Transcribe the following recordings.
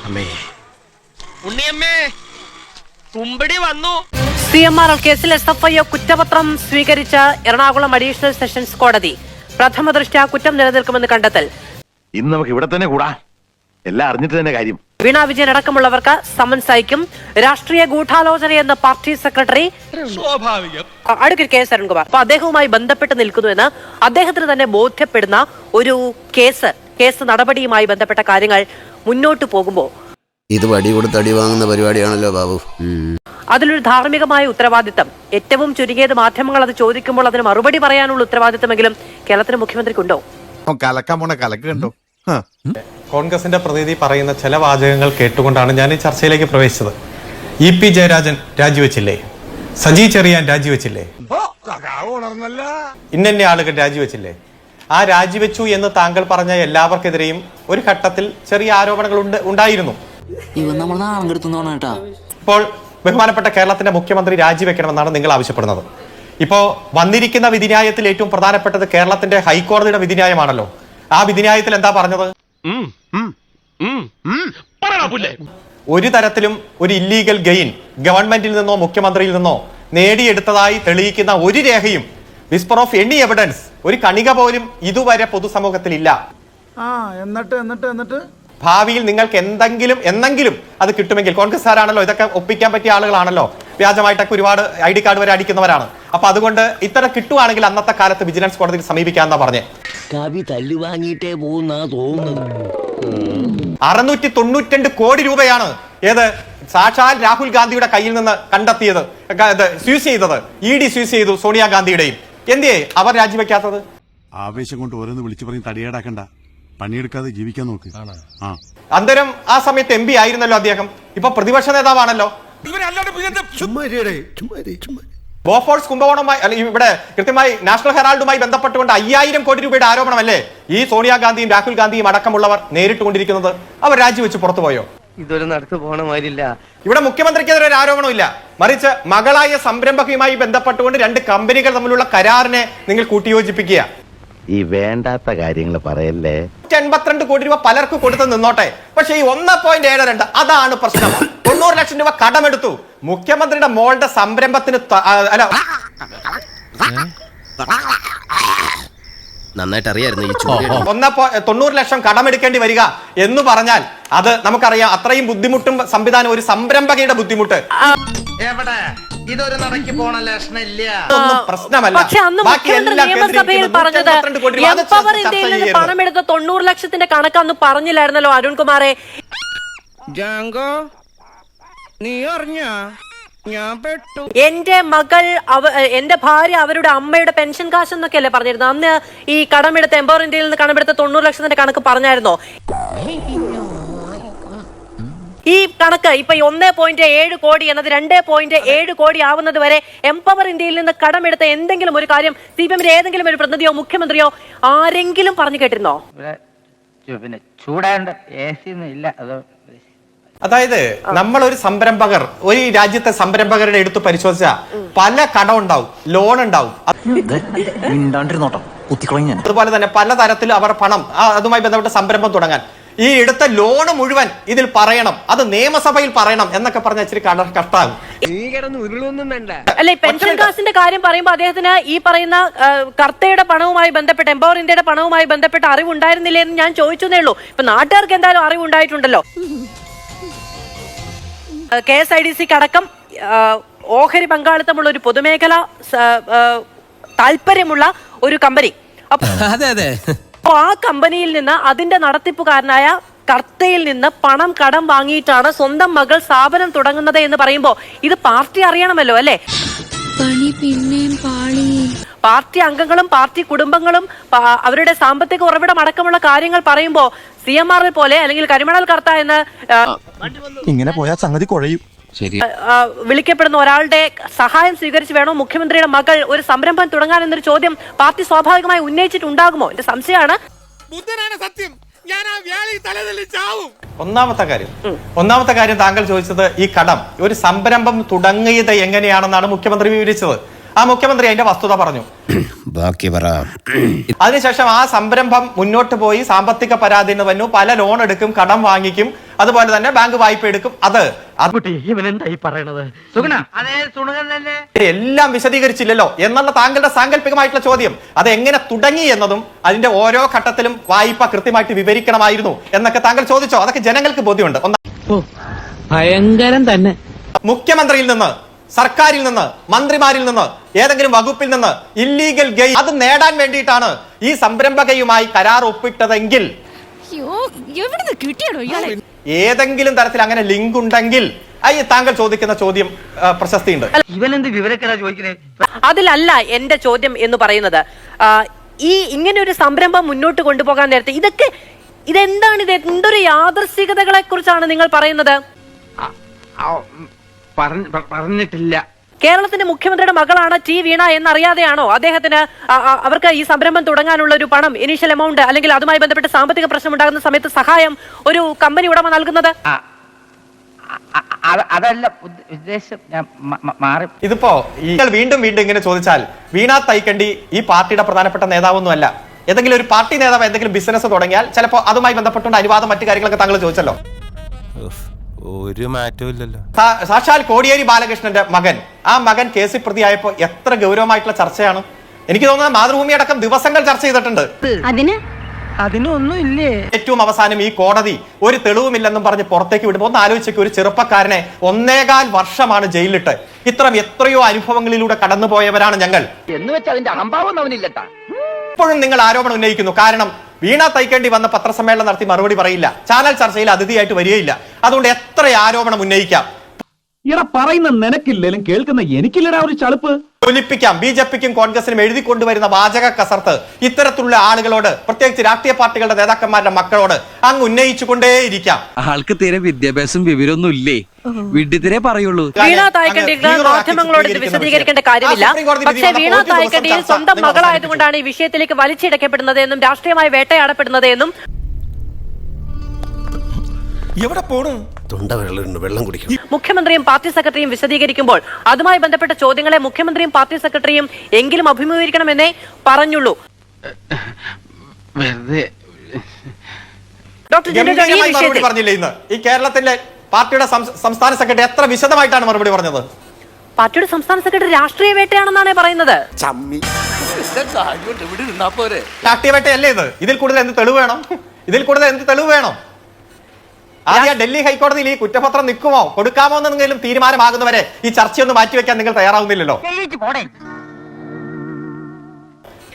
ഉണ്ണിയമ്മേ കുമ്പടി വന്നു. CMR കേസിൽ SFIO കുറ്റപത്രം സ്വീകരിച്ച എറണാകുളം അഡീഷണൽ സെഷൻസ് കോടതി പ്രഥമ ദൃഷ്ട്യാ കുറ്റം നിലനിൽക്കുമെന്ന് കണ്ടെത്തൽ. ഇന്ന് നമുക്ക് ഇവിടെ തന്നെ കൂടാ, എല്ലാം അറിഞ്ഞിട്ട് തന്നെ കാര്യം. വീണ വിജയൻ അടക്കമുള്ളവർക്ക് സമൻസ് അയക്കും. രാഷ്ട്രീയ ഗൂഢാലോചനയെന്ന് party secretary advocate K Arunkumar. അപ്പൊ അദ്ദേഹവുമായി ബന്ധപ്പെട്ട് നിൽക്കുന്നുവെന്ന് അദ്ദേഹത്തിന് തന്നെ ബോധ്യപ്പെടുന്ന ഒരു കേസ് നടപടിയുമായി ബന്ധപ്പെട്ട കാര്യങ്ങൾ മുന്നോട്ട് പോകുമ്പോൾ ഇത് വടി കൊടുത്ത് അടി വാങ്ങുന്ന പരിപാടിയാണല്ലോ ബാബു. അതിലൊരു ധാർമ്മികമായ ഉത്തരവാദിത്തം, ഏറ്റവും ചുരുങ്ങിയത് മാധ്യമങ്ങൾ അത് ചോദിക്കുമ്പോൾ അതിന് മറുപടി പറയാനുള്ള ഉത്തരവാദിത്തമെങ്കിലും കേരളത്തിന് മുഖ്യമന്ത്രിക്കുണ്ടോ? കണ്ടോ കോൺഗ്രസിന്റെ പ്രതിനിധി പറയുന്ന ചില വാചകങ്ങൾ കേട്ടുകൊണ്ടാണ് ഞാൻ ഈ ചർച്ചയിലേക്ക് പ്രവേശിച്ചത്. EP ജയരാജൻ രാജിവെച്ചില്ലേ, സജി ചെറിയാൻ രാജിവെച്ചില്ലേ, ഇന്ന ആളുകൾ രാജിവെച്ചില്ലേ? ആ രാജിവെച്ചു എന്ന് താങ്കൾ പറഞ്ഞ എല്ലാവർക്കെതിരെയും ഒരു ഘട്ടത്തിൽ ചെറിയ ആരോപണങ്ങൾ ഉണ്ടായിരുന്നു. ഇപ്പോൾ ബഹുമാനപ്പെട്ട കേരളത്തിന്റെ മുഖ്യമന്ത്രി രാജിവെക്കണമെന്നാണ് നിങ്ങൾ ആവശ്യപ്പെടുന്നത്. ഇപ്പോ വന്നിരിക്കുന്ന വിധിന്യായത്തിൽ ഏറ്റവും പ്രധാനപ്പെട്ടത് കേരളത്തിന്റെ ഹൈക്കോടതിയുടെ വിധിന്യായമാണല്ലോ. ആ വിധിന്യായത്തിൽ എന്താ പറഞ്ഞത്? ഒരു തരത്തിലും ഒരു ഇല്ലീഗൽ ഗെയിൻ ഗവൺമെന്റിൽ നിന്നോ മുഖ്യമന്ത്രിയിൽ നിന്നോ നേടിയെടുത്തതായി തെളിയിക്കുന്ന ഒരു രേഖയും, വിസ്പർ ഓഫ് എനി എവിഡൻസ്, ഒരു കണിക പോലും ഇതുവരെ പൊതുസമൂഹത്തിൽ ഇല്ല. എന്നിട്ട് ഭാവിയിൽ നിങ്ങൾക്ക് എന്നെങ്കിലും അത് കിട്ടുമെങ്കിൽ, കോൺഗ്രസ്സുകാരാണല്ലോ, ഇതൊക്കെ ഒപ്പിക്കാൻ പറ്റിയ ആളുകളാണല്ലോ, വ്യാജമായിട്ടൊക്കെ ഒരുപാട് ID കാർഡ് വരെ അടിക്കുന്നവരാണ്. അപ്പൊ അതുകൊണ്ട് ഇത്തരം കിട്ടുവാണെങ്കിൽ അന്നത്തെ കാലത്ത് വിജിലൻസ് കോടതിയിൽ സമീപിക്കാന്നാ പറഞ്ഞേ. കവി തല്ലുവാങ്ങിയിട്ടേ പോകുന്ന തോന്നുന്നത്. 692 കോടി രൂപയാണ് ഏത് സാക്ഷാൽ രാഹുൽ ഗാന്ധിയുടെ കയ്യിൽ നിന്ന് കണ്ടെത്തിയത്, സ്യൂസ് ചെയ്തത്. ED സ്യൂസ് ചെയ്തു സോണിയാഗാന്ധിയുടെയും. എന്തേ അവർ രാജിവെക്കാത്തത്? ആവേശം കൊണ്ട് ഓരോന്ന് വിളിച്ചു പറഞ്ഞ് തടിയേടാക്കണ്ട, പണിയെടുക്കാതെ ജീവിക്കാൻ നോക്ക്. അന്തരം ആ സമയത്ത് MP ആയിരുന്നല്ലോ അദ്ദേഹം, ഇപ്പൊ പ്രതിപക്ഷ നേതാവാണല്ലോ. ബോഫോഴ്സ് കുംഭകോണവുമായി ഇവിടെ കൃത്യമായി നാഷണൽ ഹെറാൾഡുമായി ബന്ധപ്പെട്ടുകൊണ്ട് 5000 കോടി രൂപയുടെ ആരോപണമല്ലേ ഈ സോണിയാഗാന്ധിയും രാഹുൽ ഗാന്ധിയും അടക്കമുള്ളവർ നേരിട്ടുകൊണ്ടിരിക്കുന്നത്? അവർ രാജിവെച്ച് പുറത്തുപോയോ? ഇതൊരു നടത്തു പോണ മാതിരില്ല. ഇവിടെ മുഖ്യമന്ത്രിക്കെതിരെ ഒരു ആരോപണമില്ല, മറിച്ച് മകളായ സംരംഭകയുമായി ബന്ധപ്പെട്ടുകൊണ്ട് 2 കമ്പനികൾ തമ്മിലുള്ള കരാറിനെ നിങ്ങൾ കൂട്ടിയോജിപ്പിക്കുക. ഈ വേണ്ടാത്ത കാര്യങ്ങൾ പറയല്ലേ. 182 കോടി രൂപ പലർക്ക് കൊടുത്ത് നിന്നോട്ടെ, പക്ഷെ ഈ 1.72 അതാണ് പ്രശ്നം. 90 ലക്ഷം രൂപ കടമെടുത്തു മുഖ്യമന്ത്രിയുടെ മോളുടെ സംരംഭത്തിന്. നന്നായിട്ട് അറിയായിരുന്നു ഈ 90 ലക്ഷം കടമെടുക്കേണ്ടി വരിക എന്ന് പറഞ്ഞാൽ അത് നമുക്കറിയാം. അത്രയും ബുദ്ധിമുട്ടും സംവിധാനം, ഒരു സംരംഭകയുടെ ബുദ്ധിമുട്ട് ഇതൊരു നടക്കി പോണ ലക്ഷണില്ല. പ്രശ്നമല്ല. പക്ഷെ അന്ന് മുഖ്യമന്ത്രി നിയമസഭയിൽ പറഞ്ഞത് എംപവർ ഇന്ത്യയിൽ നിന്ന് പണമെടുത്ത 90 ലക്ഷത്തിന്റെ കണക്ക് അന്ന് പറഞ്ഞില്ലായിരുന്നല്ലോ അരുൺകുമാറെ? ജാങ്കോ നീ അറിഞ്ഞ ഞാൻ പെട്ടു. എന്റെ മകൾ എന്റെ ഭാര്യ അവരുടെ അമ്മയുടെ പെൻഷൻ കാശ് എന്നൊക്കെയല്ലേ പറഞ്ഞിരുന്നത്? അന്ന് ഈ കടമെടുത്ത എംപവർ ഇന്ത്യയിൽ നിന്ന് കടമെടുത്ത 90 ലക്ഷത്തിന്റെ കണക്ക് പറഞ്ഞായിരുന്നോ? ഈ കണക്ക് ഇപ്പൊ 1.7 കോടി എന്നത് 2.7 കോടി ആവുന്നത് വരെ എംപവർ ഇന്ത്യയിൽ നിന്ന് കടമെടുത്ത എന്തെങ്കിലും ഒരു കാര്യം CPM-ന്റെ ഏതെങ്കിലും ഒരു പ്രതിനിധിയോ മുഖ്യമന്ത്രിയോ ആരെങ്കിലും പറഞ്ഞു കേട്ടിരുന്നോ? ചൂടാണ്ട് AC ഇല്ല. അതായത് നമ്മൾ ഒരു സംരംഭകർ, ഒരു രാജ്യത്തെ സംരംഭകരുടെ എടുത്ത് പരിശോധിച്ചാൽ പല കടം ഉണ്ടാവും, ലോൺ ഉണ്ടാവും. അതുപോലെ തന്നെ പലതരത്തിൽ അവർ പണം അതുമായി ബന്ധപ്പെട്ട സംരംഭം തുടങ്ങാൻ ഈ എടുത്ത ലോണ് മുഴുവൻ ഇതിൽ പറയണം, അത് നിയമസഭയിൽ പറയണം എന്നൊക്കെ പറഞ്ഞ ഇച്ചിരി കഷ്ടാകും. അല്ലെ, പെൻഷൻ കാശിന്റെ കാര്യം പറയുമ്പോൾ അദ്ദേഹത്തിന് ഈ പറയുന്ന കർത്തയുടെ പണവുമായി ബന്ധപ്പെട്ട് എംപവർ ഇന്ത്യയുടെ പണവുമായി ബന്ധപ്പെട്ട് അറിവുണ്ടായിരുന്നില്ലേ എന്ന് ഞാൻ ചോദിച്ചതേ ഉള്ളൂ. ഇപ്പൊ നാട്ടുകാർക്ക് എന്തായാലും അറിവുണ്ടായിട്ടുണ്ടല്ലോ. KSIDC അടക്കം ഓഹരി പങ്കാളിത്തമുള്ള ഒരു പൊതുമേഖല താല്പര്യമുള്ള ഒരു കമ്പനി. അപ്പൊ ആ കമ്പനിയിൽ നിന്ന് അതിന്റെ നടത്തിപ്പുകാരനായ കർത്തയിൽ നിന്ന് പണം കടം വാങ്ങിയിട്ടാണ് സ്വന്തം മകൾ സ്ഥാപനം തുടങ്ങുന്നത് എന്ന് പറയുമ്പോ ഇത് പാർട്ടി അറിയണമല്ലോ, അല്ലെ? പാർട്ടി അംഗങ്ങളും പാർട്ടി കുടുംബങ്ങളും അവരുടെ സാമ്പത്തിക ഉറവിടം അടക്കമുള്ള കാര്യങ്ങൾ പറയുമ്പോ CMR പോലെ അല്ലെങ്കിൽ കരിമണൽ കർത്ത എന്ന് ഇങ്ങനെ പോയാൽ സംഗതി കുഴയും. വിളിക്കപ്പെടുന്ന ഒരാളുടെ സഹായം സ്വീകരിച്ച് വേണോ മുഖ്യമന്ത്രിയുടെ മകൾ ഒരു സംരംഭം തുടങ്ങാൻ എന്നൊരു ചോദ്യം പാർട്ടി സ്വാഭാവികമായി ഉന്നയിച്ചിട്ടുണ്ടാകുമോ? എന്റെ സംശയമാണ്. ഒന്നാമത്തെ കാര്യം താങ്കൾ ചോദിച്ചത് ഈ കടം, ഒരു സംരംഭം തുടങ്ങിയത് എങ്ങനെയാണെന്നാണ് മുഖ്യമന്ത്രി വിവരിച്ചത്. ആ മുഖ്യമന്ത്രി അതിന്റെ വസ്തുത പറഞ്ഞു. അതിനുശേഷം ആ സംരംഭം മുന്നോട്ട് പോയി സാമ്പത്തിക പരാധീനത വന്നു, പല ലോൺ എടുക്കും, കടം വാങ്ങിക്കും, അതുപോലെ തന്നെ ബാങ്ക് വായ്പ എടുക്കും. അത് എല്ലാം വിശദീകരിച്ചില്ലല്ലോ എന്നുള്ള താങ്കളുടെ സാങ്കല്പികമായിട്ടുള്ള ചോദ്യം അത് എങ്ങനെ തുടങ്ങി എന്നതും അതിന്റെ ഓരോ ഘട്ടത്തിലും വായ്പ കൃത്യമായിട്ട് വിവരിക്കണമായിരുന്നു എന്നൊക്കെ താങ്കൾ ചോദിച്ചോ? അതൊക്കെ ജനങ്ങൾക്ക് ബോധ്യമുണ്ട്. ഭയങ്കരം തന്നെ. മുഖ്യമന്ത്രിയിൽ നിന്ന്, സർക്കാരിൽ നിന്ന്, മന്ത്രിമാരിൽ നിന്ന്, ഏതെങ്കിലും വകുപ്പിൽ നിന്ന് ഇല്ലീഗൽ ഗെയിൻ അത് നേടാൻ വേണ്ടിയിട്ടാണ് ഈ സംരംഭകയുമായി കരാർ ഒപ്പിട്ടതെങ്കിൽ ഏതെങ്കിലും തരത്തിൽ അങ്ങനെ ലിങ്ക് ഉണ്ടെങ്കിൽ താങ്കൾ ചോദിക്കുന്ന ചോദ്യം പ്രശസ്തിയുണ്ട്. ഇവനെന്ത് വിവരക്കേടാ ചോദിക്കണേ? അതിലല്ല എന്റെ ചോദ്യം എന്ന് പറയുന്നത്. ഈ ഇങ്ങനെ ഒരു സംരംഭം മുന്നോട്ട് കൊണ്ടുപോകാൻ നേരത്തെ ഇതെന്താണ്? ഇത് എന്തൊരു യാദൃശ്ചികതകളെ കുറിച്ചാണ് നിങ്ങൾ പറയുന്നത്? പറഞ്ഞിട്ടില്ല. കേരളത്തിന്റെ മുഖ്യമന്ത്രിയുടെ മകളാണ് ടി വീണ എന്നറിയാതെയാണോ അദ്ദേഹത്തിന് അവർക്ക് ഈ സംരംഭം തുടങ്ങാനുള്ള ഒരു പണം, ഇനീഷ്യൽ എമൗണ്ട്, അല്ലെങ്കിൽ അതുമായി ബന്ധപ്പെട്ട് സാമ്പത്തിക പ്രശ്നം ഉണ്ടാകുന്ന സമയത്ത് സഹായം ഒരു കമ്പനി ഉടമ നൽകുന്നത്? അതല്ല ഉദ്ദേശം. ഇതിപ്പോ വീണ്ടും ഇങ്ങനെ ചോദിച്ചാൽ വീണ തൈക്കണ്ടി ഈ പാർട്ടിയുടെ പ്രധാനപ്പെട്ട നേതാവൊന്നുമല്ല. ഏതെങ്കിലും ഒരു പാർട്ടി നേതാവ് എന്തെങ്കിലും ബിസിനസ് തുടങ്ങിയാൽ ചിലപ്പോൾ അതുമായി ബന്ധപ്പെട്ടുകൊണ്ട് അനുവാദം മറ്റു കാര്യങ്ങളൊക്കെ താങ്കൾ ചോദിച്ചല്ലോ. ഒരു മാറ്റവും ഇല്ലല്ലോ. സാക്ഷാൽ കോടിയേരി ബാലകൃഷ്ണന്റെ മകൻ, ആ മകൻ കേസിൽ പ്രതിയായപ്പോ എത്ര ഗൗരവമായിട്ടുള്ള ചർച്ചയാണ്. എനിക്ക് തോന്നുന്നത് മാതൃഭൂമി അടക്കം ദിവസങ്ങൾ ചർച്ച ചെയ്തിട്ടുണ്ട്. അതിനൊന്നും ഇല്ലേ? ഏറ്റവും അവസാനം ഈ കോടതി ഒരു തെളിവുമില്ലെന്നും പറഞ്ഞ് പുറത്തേക്ക് വിടുമ്പോൾ ഒന്ന് ആലോചിച്ചേക്ക്, ഒരു ചെറുപ്പക്കാരനെ 1.25 വർഷമാണ് ജയിലിലിട്ട്. എത്രയോ അനുഭവങ്ങളിലൂടെ കടന്നുപോയവരാണ് ഞങ്ങൾ എന്ന് വെച്ചാൽ അതിന്റെ അഹംഭാവം അവനില്ലട്ടാ. ഇപ്പോഴും നിങ്ങൾ ആരോപണം ഉന്നയിക്കുന്നു. കാരണം വീണ തൈക്കേണ്ടി വന്ന പത്രസമ്മേളനം നടത്തി മറുപടി പറയില്ല, ചാനൽ ചർച്ചയിൽ അതിഥിയായിട്ട് വരികയില്ല. അതുകൊണ്ട് എത്ര ആരോപണം ഉന്നയിക്കാം. പറയുന്ന നിനക്കില്ലേലും കേൾക്കുന്ന എനിക്കില്ലടാ ഒരു ചളുപ്പ്. ഒലിപ്പിക്കാം. ബിജെപിക്കും കോൺഗ്രസിനും എഴുതി കൊണ്ടുവരുന്ന വാചക കസർത്ത് ഇത്തരത്തിലുള്ള ആളുകളോട്, പ്രത്യേകിച്ച് രാഷ്ട്രീയ പാർട്ടികളുടെ നേതാക്കന്മാരുടെ മക്കളോട് അങ്ങ് ഉന്നയിച്ചുകൊണ്ടേയിരിക്കാം. ആൾക്ക് തീരെ വിദ്യാഭ്യാസം വിവരമൊന്നും ഇല്ലേ? വിഡ്ഢിത്തിരെ പറയുള്ളൂ. വീണ തായ്ക്കണ്ടിക്ക് മാധ്യമങ്ങളോട് ഇത് വിശദീകരിക്കേണ്ട കാര്യമില്ല. പക്ഷേ വീണ തായ്ക്കണ്ടിയിൽ സ്വന്തം മകളായതുകൊണ്ടാണ് ഈ വിഷയത്തിലേക്ക് വലിച്ചിടക്കപ്പെടുന്നത് എന്നും രാഷ്ട്രീയമായി വേട്ടയാടപ്പെടുന്നത് എന്നും എവിടെ പോണു? വെള്ളം കുടിക്കണം. മുഖ്യമന്ത്രിയും പാർട്ടി സെക്രട്ടറിയും വിശദീകരിക്കുമ്പോൾ അതുമായി ബന്ധപ്പെട്ട ചോദ്യങ്ങളെ മുഖ്യമന്ത്രിയും പാർട്ടി സെക്രട്ടറിയും എങ്കിലും അഭിമുഖീകരിക്കണമെന്നേ പറഞ്ഞുള്ളൂ. ഡോക്ടർ മറുപടി പറഞ്ഞില്ലേ ഇന്ന്? ഈ കേരളത്തിന്റെ പാർട്ടിയുടെ സംസ്ഥാന സെക്രട്ടറി എത്ര വിശദമായിട്ടാണ് മറുപടി പറഞ്ഞത്? പാർട്ടിയുടെ സംസ്ഥാന സെക്രട്ടറി രാഷ്ട്രീയ വേട്ടയാണെന്നാണ് പറയുന്നത്. രാഷ്ട്രീയ വേട്ടയല്ലേ ഇത്? ഇതിൽ കൂടുതൽ എന്ത് തെളിവ് വേണം? ആദ്യം ഡൽഹി ഹൈക്കോടതിയിൽ ഈ കുറ്റപത്രം നിൽക്കുമോ കൊടുക്കാമോ എന്നെങ്കിലും തീരുമാനമാകുന്നവരെ ഈ ചർച്ചയൊന്നും മാറ്റിവെക്കാൻ നിങ്ങൾ തയ്യാറാവുന്നില്ലല്ലോ.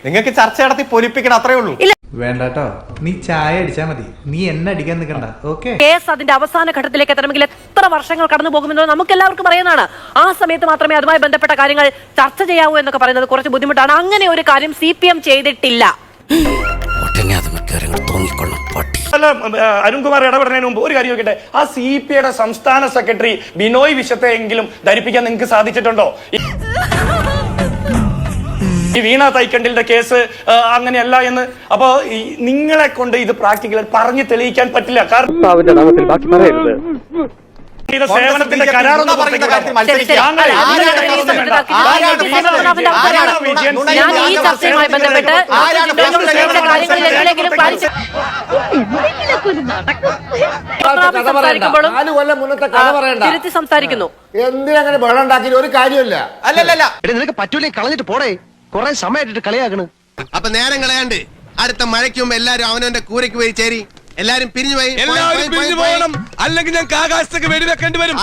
നിങ്ങൾക്ക് ചർച്ച നടത്തി പൊലിപ്പിക്കണം, അത്രേ ഉള്ളൂ. വേണ്ടട്ടോ, നീ ചായ അടിച്ചാ മതി, നീ എന്നെ അടിക്കാൻ നിൽക്കണ്ട. ഓക്കെ, കേസ് അതിന്റെ അവസാന ഘട്ടത്തിലേക്ക് എത്തണമെങ്കിൽ എത്ര വർഷങ്ങൾ കടന്നു പോകുമെന്ന് നമുക്ക് എല്ലാവർക്കും അറിയുന്നതാണ്. ആ സമയത്ത് മാത്രമേ അതുമായി ബന്ധപ്പെട്ട കാര്യങ്ങൾ ചർച്ച ചെയ്യാവൂ എന്നൊക്കെ പറയുന്നത് കുറച്ച് ബുദ്ധിമുട്ടാണ്. അങ്ങനെ ഒരു കാര്യം CPM ചെയ്തിട്ടില്ല. അരുൺകുമാർ ഇടപെടുന്നതിന് മുമ്പ് ഒരു കാര്യം നോക്കട്ടെ. ആ CPIയുടെ സംസ്ഥാന സെക്രട്ടറി ബിനോയ് വിശ്വത്തെ എങ്കിലും ധരിപ്പിക്കാൻ നിങ്ങൾക്ക് സാധിച്ചിട്ടുണ്ടോ? ഈ വീണ തൈക്കണ്ടിലിന്റെ കേസ് അങ്ങനെയല്ല എന്ന്. അപ്പൊ നിങ്ങളെ കൊണ്ട് ഇത് പ്രാക്ടിക്കലി പറഞ്ഞു തെളിയിക്കാൻ പറ്റില്ല. കാരണം സേവനത്തിന്റെ കരാറൊന്നും ഞാൻ ഈ ചർച്ചയുമായി ബന്ധപ്പെട്ട് തിരുത്തി സംസാരിക്കുന്നു. എന്തിനങ്ങനെ ബഹളം ഉണ്ടാക്കി ഒരു കാര്യമില്ല. അല്ലല്ല, നിനക്ക് പറ്റൂലേ, കളഞ്ഞിട്ട് പോടേ. കുറെ സമയമായിട്ട് കളിയാക്കണ്. അപ്പൊ നേരം കളയാണ്ട് അടുത്ത മഴയ്ക്ക് മുമ്പ് എല്ലാരും അവനവന്റെ കൂരയ്ക്ക് പോയി ചേരി. എല്ലാരും പിരിഞ്ഞു പോയി, അല്ലെങ്കിൽ ഞങ്ങൾക്ക് ആകാശത്തേക്ക് വെടിവെക്കേണ്ടി വരും.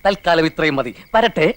തൽക്കാലം ഇത്രയും മതി. വരട്ടെ.